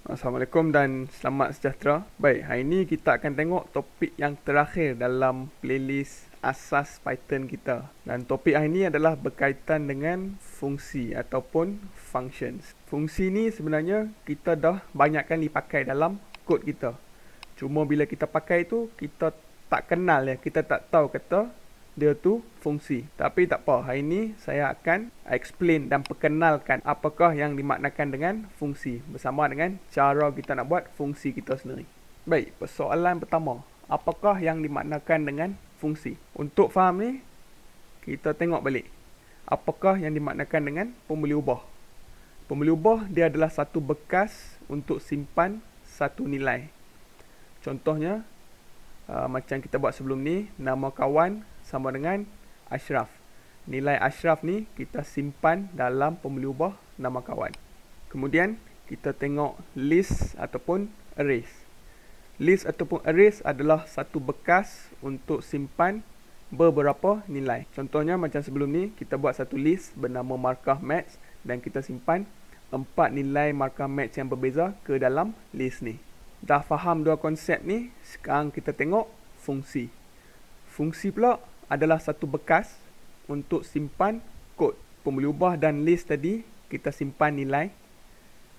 Assalamualaikum dan selamat sejahtera. Baik, hari ini kita akan tengok topik yang terakhir dalam playlist asas Python kita. Dan topik hari ini adalah berkaitan dengan fungsi ataupun functions. Fungsi ni sebenarnya kita dah banyak kali pakai dalam kod kita. Cuma bila kita pakai tu, kita tak kenal ya, kita tak tahu kata dia tu fungsi. Tapi tak apa, hari ini saya akan explain dan perkenalkan apakah yang dimaknakan dengan fungsi bersama dengan cara kita nak buat fungsi kita sendiri. Baik, persoalan pertama, apakah yang dimaknakan dengan fungsi? Untuk faham ni, kita tengok balik. Apakah yang dimaknakan dengan pembeli ubah? Pembeli ubah dia adalah satu bekas untuk simpan satu nilai. Contohnya, macam kita buat sebelum ni, nama kawan sama dengan Ashraf. Nilai Ashraf ni kita simpan dalam pembeli ubah nama kawan. Kemudian kita tengok list ataupun arrays. List ataupun arrays adalah satu bekas untuk simpan beberapa nilai. Contohnya macam sebelum ni, kita buat satu list bernama markah match dan kita simpan 4 nilai markah match yang berbeza ke dalam list ni. Dah faham dua konsep ni, sekarang kita tengok fungsi. Fungsi pula adalah satu bekas untuk simpan kod. Pembeli ubah dan list tadi kita simpan nilai,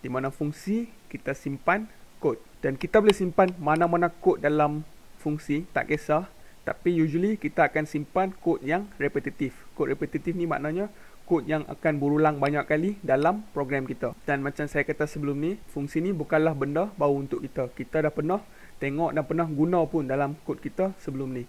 di mana fungsi kita simpan kod. Dan kita boleh simpan mana-mana kod dalam fungsi, tak kisah. Tapi usually kita akan simpan kod yang repetitif. Kod repetitif ni maknanya kod yang akan berulang banyak kali dalam program kita. Dan macam saya kata sebelum ni, fungsi ni bukanlah benda baru untuk kita. Kita dah pernah tengok dan pernah guna pun dalam kod kita sebelum ni.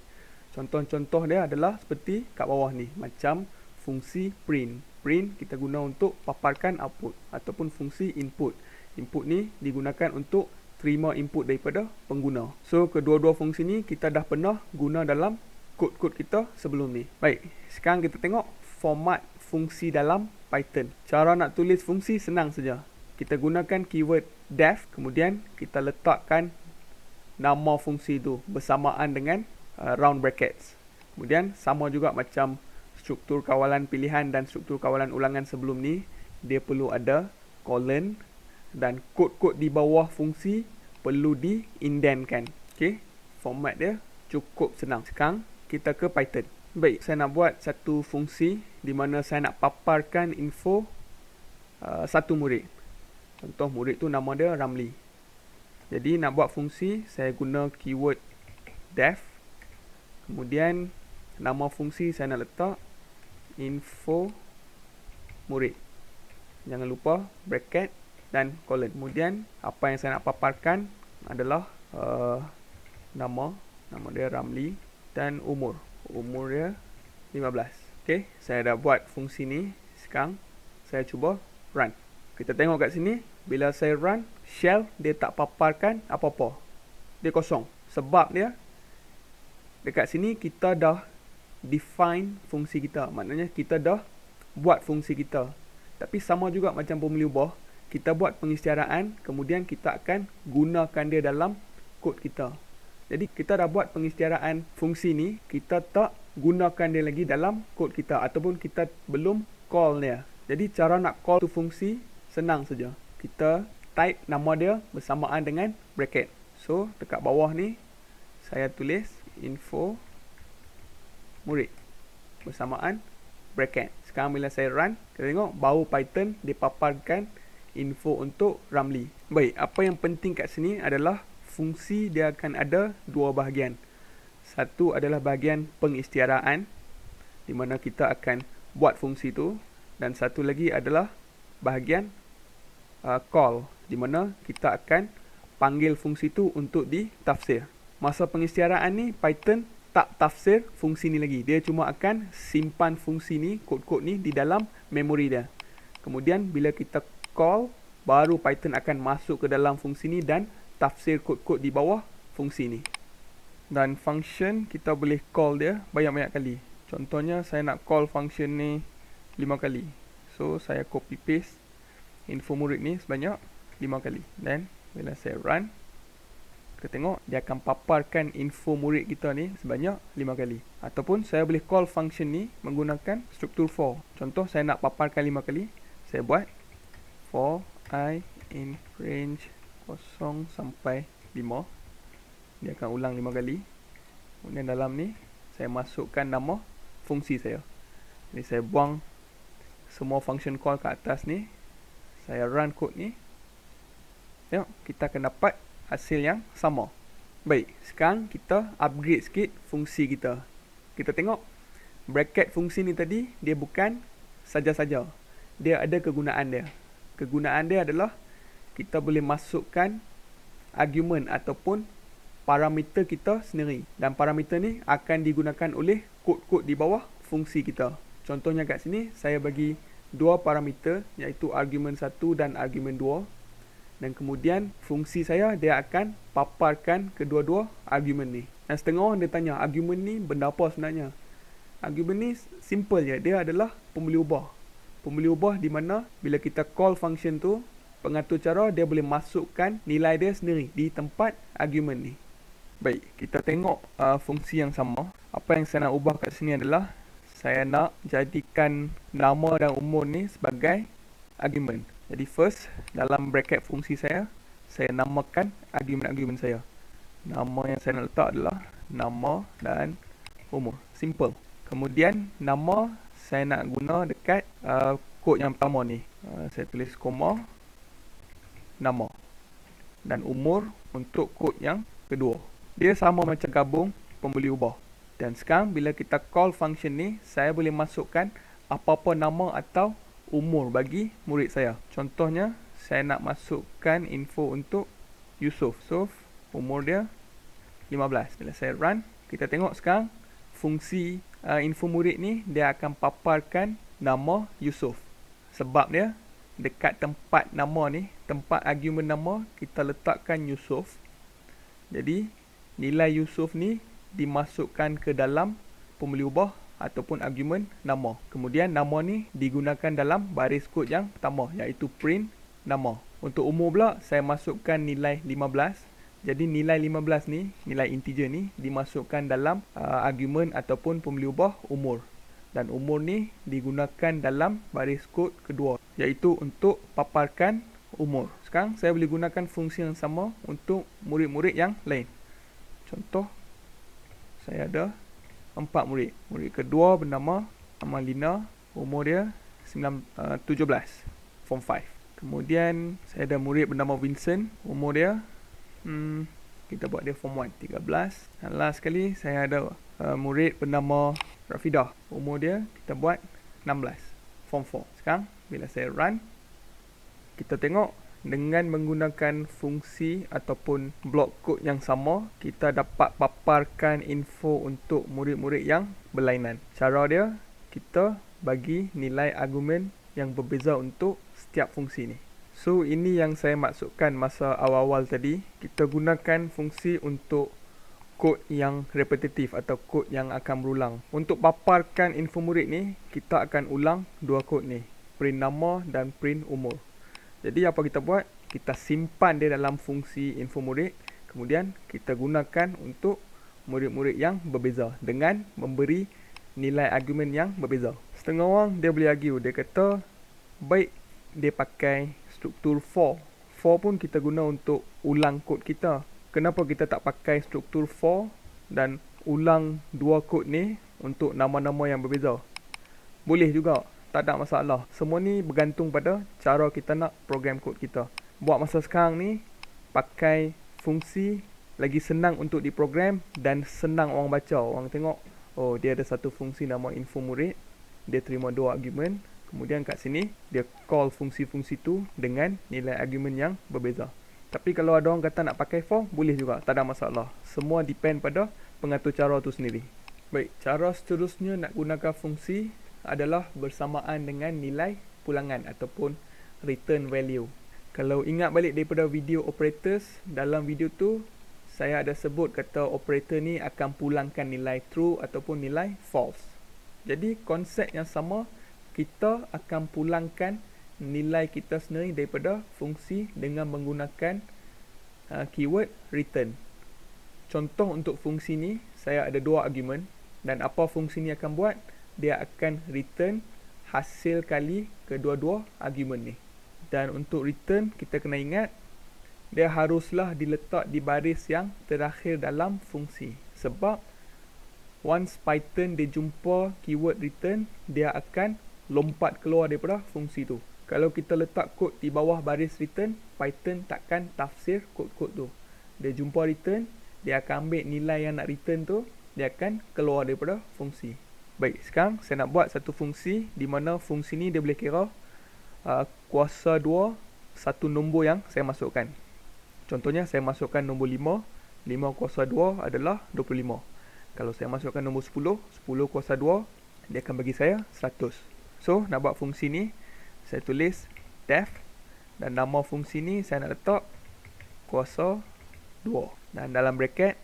Contoh-contoh dia adalah seperti kat bawah ni. Macam fungsi print. Print kita guna untuk paparkan output. Ataupun fungsi input. Input ni digunakan untuk terima input daripada pengguna. So, kedua-dua fungsi ni kita dah pernah guna dalam kod-kod kita sebelum ni. Baik, sekarang kita tengok format fungsi dalam Python. Cara nak tulis fungsi senang saja. Kita gunakan keyword def, kemudian kita letakkan nama fungsi itu bersamaan dengan round brackets. Kemudian sama juga macam struktur kawalan pilihan dan struktur kawalan ulangan sebelum ni, dia perlu ada colon dan kod-kod di bawah fungsi perlu diindentkan. Okey, format dia cukup senang. Sekarang kita ke Python. Baik, saya nak buat satu fungsi di mana saya nak paparkan info satu murid. Contoh murid tu nama dia Ramli. Jadi nak buat fungsi, saya guna keyword def. Kemudian nama fungsi saya nak letak info murid. Jangan lupa bracket dan colon. Kemudian apa yang saya nak paparkan adalah nama dia Ramli dan umur dia 15. Okey, saya dah buat fungsi ni. Sekarang saya cuba run. Kita tengok kat sini, bila saya run, shell dia tak paparkan apa-apa. Dia kosong. Sebab dia dekat sini kita dah define fungsi kita. Maknanya kita dah buat fungsi kita. Tapi sama juga macam pembeli ubah, kita buat pengisytiharaan, kemudian kita akan gunakan dia dalam kod kita. Jadi kita dah buat pengisytiharaan fungsi ni, kita tak gunakan dia lagi dalam kod kita ataupun kita belum call dia. Jadi cara nak call tu fungsi senang saja. Kita type nama dia bersamaan dengan bracket. So dekat bawah ni saya tulis info murid bersamaan bracket. Sekarang bila saya run, kita tengok baru Python dipaparkan info untuk Ramli. Baik, apa yang penting kat sini adalah fungsi dia akan ada dua bahagian. Satu adalah bahagian pengisytiharaan di mana kita akan buat fungsi tu, dan satu lagi adalah bahagian call di mana kita akan panggil fungsi tu untuk ditafsir. Masa pengisytiharaan ni Python tak tafsir fungsi ni lagi. Dia cuma akan simpan fungsi ni, kod-kod ni di dalam memori dia. Kemudian bila kita call, baru Python akan masuk ke dalam fungsi ni dan tafsir kod-kod di bawah fungsi ni. Dan function kita boleh call dia banyak-banyak kali. Contohnya saya nak call function ni 5 kali. So saya copy paste info murid ni sebanyak 5 kali. Dan bila saya run, kita tengok dia akan paparkan info murid kita ni sebanyak 5 kali. Ataupun saya boleh call function ni menggunakan struktur for. Contoh saya nak paparkan 5 kali, saya buat for I in range 0 sampai 5. Dia akan ulang 5 kali. Kemudian dalam ni saya masukkan nama fungsi saya. Jadi saya buang semua function call kat atas ni. Saya run kod ni. Tengok, kita akan dapat hasil yang sama. Baik, sekarang kita upgrade sikit fungsi kita. Kita tengok bracket fungsi ni tadi, dia bukan saja-saja. Dia ada kegunaan dia. Kegunaan dia adalah kita boleh masukkan argument ataupun parameter kita sendiri. Dan parameter ni akan digunakan oleh kod-kod di bawah fungsi kita. Contohnya kat sini, saya bagi dua parameter, iaitu argument 1 dan argument 2. Dan kemudian fungsi saya, dia akan paparkan kedua-dua argument ni. Dan setengah orang dia tanya, argument ni benda apa sebenarnya? Argument ni simple je, dia adalah pembeli ubah. Pembeli ubah di mana bila kita call function tu, pengatur cara dia boleh masukkan nilai dia sendiri di tempat argument ni. Baik, kita tengok fungsi yang sama. Apa yang saya nak ubah kat sini adalah saya nak jadikan nama dan umur ni sebagai argument. Jadi first, dalam bracket fungsi saya namakan argument-argument saya. Nama yang saya nak letak adalah nama dan umur. Simple. Kemudian nama saya nak guna dekat kod yang pertama ni. Saya tulis koma, nama. Dan umur untuk kod yang kedua. Dia sama macam gabung pembeli ubah. Dan sekarang bila kita call function ni, saya boleh masukkan apa-apa nama atau umur bagi murid saya. Contohnya, saya nak masukkan info untuk Yusof. Yusof, umur dia 15. Bila saya run, kita tengok sekarang fungsi info murid ni, dia akan paparkan nama Yusof. Sebab dia dekat tempat nama ni, tempat argument nama, kita letakkan Yusof. Jadi nilai Yusof ni dimasukkan ke dalam pembeli ubah ataupun argument nama. Kemudian nama ni digunakan dalam baris kod yang pertama, iaitu print nama. Untuk umur pula, saya masukkan nilai 15. Jadi nilai 15 ni, nilai integer ni dimasukkan dalam argument ataupun pembeli ubah umur. Dan umur ni digunakan dalam baris kod kedua, iaitu untuk paparkan umur. Sekarang saya boleh gunakan fungsi yang sama untuk murid-murid yang lain. Contoh, saya ada 4 murid. Murid kedua bernama Amalina, umur dia 17, form 5. Kemudian saya ada murid bernama Vincent, umur dia kita buat dia form 1, 13. Dan last sekali saya ada murid bernama Rafidah, umur dia kita buat 16, form 4. Sekarang bila saya run, kita tengok dengan menggunakan fungsi ataupun blok kod yang sama, kita dapat paparkan info untuk murid-murid yang berlainan. Cara dia, kita bagi nilai argumen yang berbeza untuk setiap fungsi ni. So, ini yang saya maksudkan masa awal-awal tadi. Kita gunakan fungsi untuk kod yang repetitif atau kod yang akan berulang. Untuk paparkan info murid ni, kita akan ulang dua kod ni, print nama dan print umur. Jadi apa kita buat? Kita simpan dia dalam fungsi info murid. Kemudian kita gunakan untuk murid-murid yang berbeza dengan memberi nilai argumen yang berbeza. Setengah orang dia boleh argue. Dia kata baik dia pakai struktur for. For pun kita guna untuk ulang kod kita. Kenapa kita tak pakai struktur for dan ulang dua kod ni untuk nama-nama yang berbeza? Boleh juga. Tak ada masalah. Semua ni bergantung pada cara kita nak program kod kita. Buat masa sekarang ni, pakai fungsi lagi senang untuk diprogram dan senang orang baca. Orang tengok, oh dia ada satu fungsi nama info murid. Dia terima dua argument. Kemudian kat sini, dia call fungsi-fungsi tu dengan nilai argument yang berbeza. Tapi kalau ada orang kata nak pakai for, boleh juga. Tak ada masalah. Semua depend pada pengatur cara tu sendiri. Baik, cara seterusnya nak gunakan fungsi adalah bersamaan dengan nilai pulangan ataupun return value. Kalau ingat balik daripada video operators, dalam video tu saya ada sebut kata operator ni akan pulangkan nilai true ataupun nilai false. Jadi konsep yang sama, kita akan pulangkan nilai kita sendiri daripada fungsi dengan menggunakan keyword return. Contoh untuk fungsi ni, saya ada dua argument dan apa fungsi ni akan buat? Dia akan return hasil kali kedua-dua argument ni. Dan untuk return, kita kena ingat dia haruslah diletak di baris yang terakhir dalam fungsi. Sebab once Python dia jumpa keyword return, dia akan lompat keluar daripada fungsi tu. Kalau kita letak kod di bawah baris return, Python takkan tafsir kod-kod tu. Dia jumpa return, dia akan ambil nilai yang nak return tu, dia akan keluar daripada fungsi. Baik, sekarang saya nak buat satu fungsi di mana fungsi ni dia boleh kira kuasa 2 satu nombor yang saya masukkan. Contohnya saya masukkan nombor 5, 5 kuasa 2 adalah 25. Kalau saya masukkan nombor 10, 10 kuasa 2, dia akan bagi saya 100. So, nak buat fungsi ni, saya tulis def, dan nama fungsi ni saya nak letak kuasa 2. Dan dalam bracket,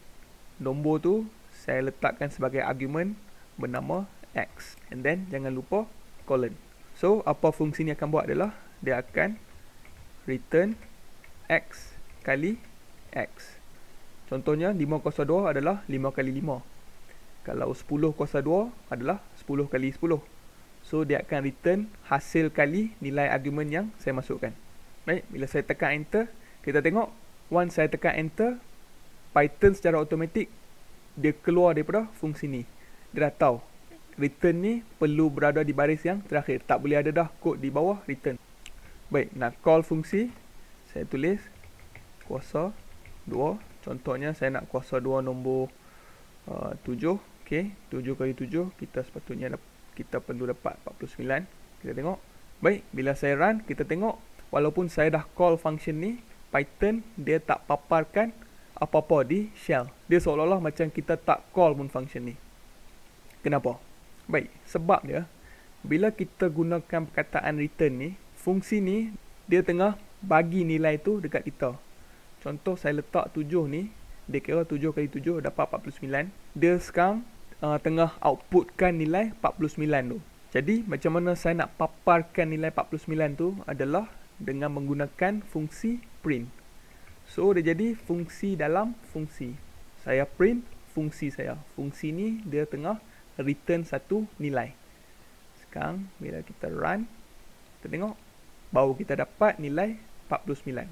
nombor tu saya letakkan sebagai argument bernama x. And then, jangan lupa colon. So, apa fungsi ni akan buat adalah, dia akan return x kali x. Contohnya, 5 kuasa 2 adalah 5 kali 5. Kalau 10 kuasa 2 adalah 10 kali 10. So, dia akan return hasil kali nilai argument yang saya masukkan. Baik, bila saya tekan enter, kita tengok, once saya tekan enter, Python secara automatik, dia keluar daripada fungsi ni. Dia dah tahu, return ni perlu berada di baris yang terakhir. Tak boleh ada dah kod di bawah return. Baik, nak call fungsi, saya tulis kuasa 2. Contohnya, saya nak kuasa 2 nombor 7. Okay, 7 kali 7, kita sepatutnya kita perlu dapat 49. Kita tengok. Baik, bila saya run, kita tengok, walaupun saya dah call function ni, Python dia tak paparkan apa-apa di shell. Dia seolah-olah macam kita tak call pun function ni. Kenapa? Baik, sebab dia, bila kita gunakan perkataan return ni, fungsi ni, dia tengah bagi nilai tu dekat kita. Contoh, saya letak 7 ni, dia kira 7 kali 7 dapat 49. Dia sekarang tengah outputkan nilai 49 tu. Jadi, macam mana saya nak paparkan nilai 49 tu adalah dengan menggunakan fungsi print. So, dia jadi fungsi dalam fungsi. Saya print fungsi saya. Fungsi ni, dia tengah return satu nilai. Sekarang, bila kita run, kita tengok, baru kita dapat nilai 49.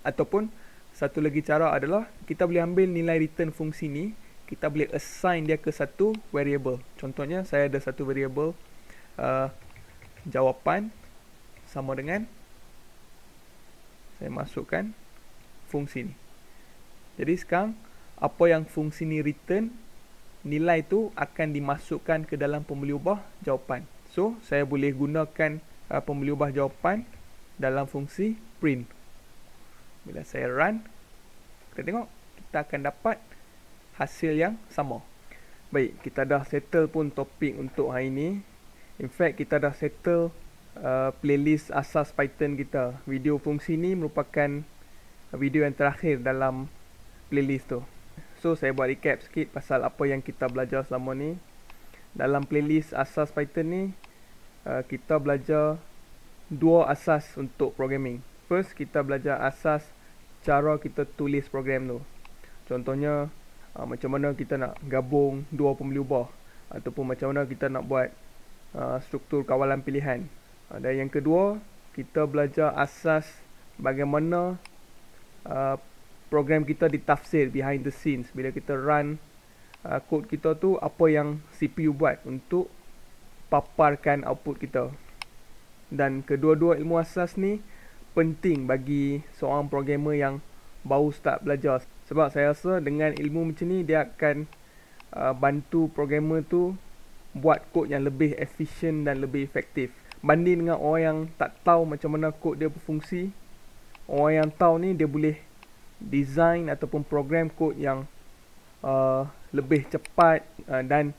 Ataupun, satu lagi cara adalah, kita boleh ambil nilai return fungsi ni, kita boleh assign dia ke satu variable. Contohnya, saya ada satu variable jawapan sama dengan, saya masukkan fungsi ni. Jadi sekarang, apa yang fungsi ni return, nilai tu akan dimasukkan ke dalam pembeli ubah jawapan. So, saya boleh gunakan pembeli ubah jawapan dalam fungsi print. Bila saya run, kita tengok, kita akan dapat hasil yang sama. Baik, kita dah settle pun topik untuk hari ini. In fact, kita dah settle playlist asas Python kita. Video fungsi ni merupakan video yang terakhir dalam playlist tu. So, saya buat recap sikit pasal apa yang kita belajar selama ni. Dalam playlist asas Python ni, kita belajar 2 asas untuk programming. First, kita belajar asas cara kita tulis program tu. Contohnya, macam mana kita nak gabung 2 pembeli ubah. Ataupun macam mana kita nak buat struktur kawalan pilihan. Dan yang kedua, kita belajar asas bagaimana program kita ditafsir behind the scenes. Bila kita run kod kita tu, apa yang CPU buat untuk paparkan output kita. Dan kedua-dua ilmu asas ni penting bagi seorang programmer yang baru start belajar. Sebab saya rasa dengan ilmu macam ni, dia akan bantu programmer tu buat kod yang lebih efisien dan lebih efektif. Banding dengan orang yang tak tahu macam mana kod dia berfungsi, orang yang tahu ni dia boleh design ataupun program kod yang lebih cepat dan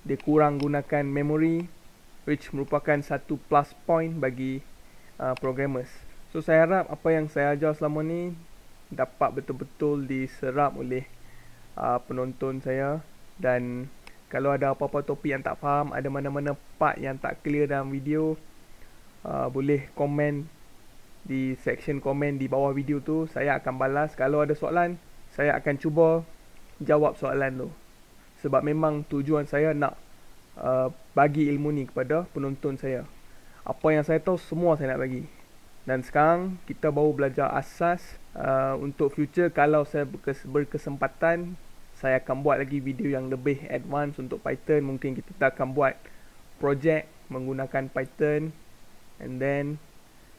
dia kurang gunakan memory, which merupakan satu plus point bagi programmers. So, saya harap apa yang saya ajar selama ni dapat betul-betul diserap oleh penonton saya. Dan kalau ada apa-apa topik yang tak faham, ada mana-mana part yang tak clear dalam video, boleh komen di section komen di bawah video tu. Saya akan balas. Kalau ada soalan, saya akan cuba jawab soalan tu. Sebab memang tujuan saya nak bagi ilmu ni kepada penonton saya. Apa yang saya tahu, semua saya nak bagi. Dan sekarang kita baru belajar asas Untuk future, kalau saya berkesempatan, saya akan buat lagi video yang lebih advance untuk Python. Mungkin kita akan buat project menggunakan Python, and then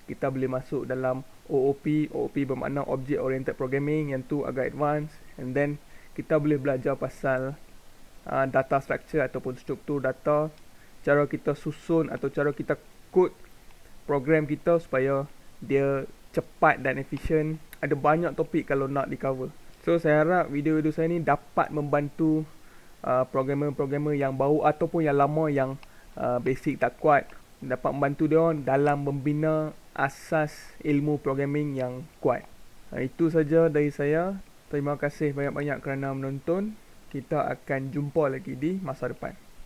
kita boleh masuk dalam OOP. OOP bermakna Object Oriented Programming, yang tu agak advance. And then kita boleh belajar pasal data structure ataupun struktur data, cara kita susun atau cara kita code program kita supaya dia cepat dan efisien. Ada banyak topik kalau nak di cover. So saya harap video-video saya ni dapat membantu programmer-programmer yang baru ataupun yang lama yang basic tak kuat, dapat membantu dia dalam membina asas ilmu programming yang kuat. Itu saja dari saya. Terima kasih banyak-banyak kerana menonton. Kita akan jumpa lagi di masa depan.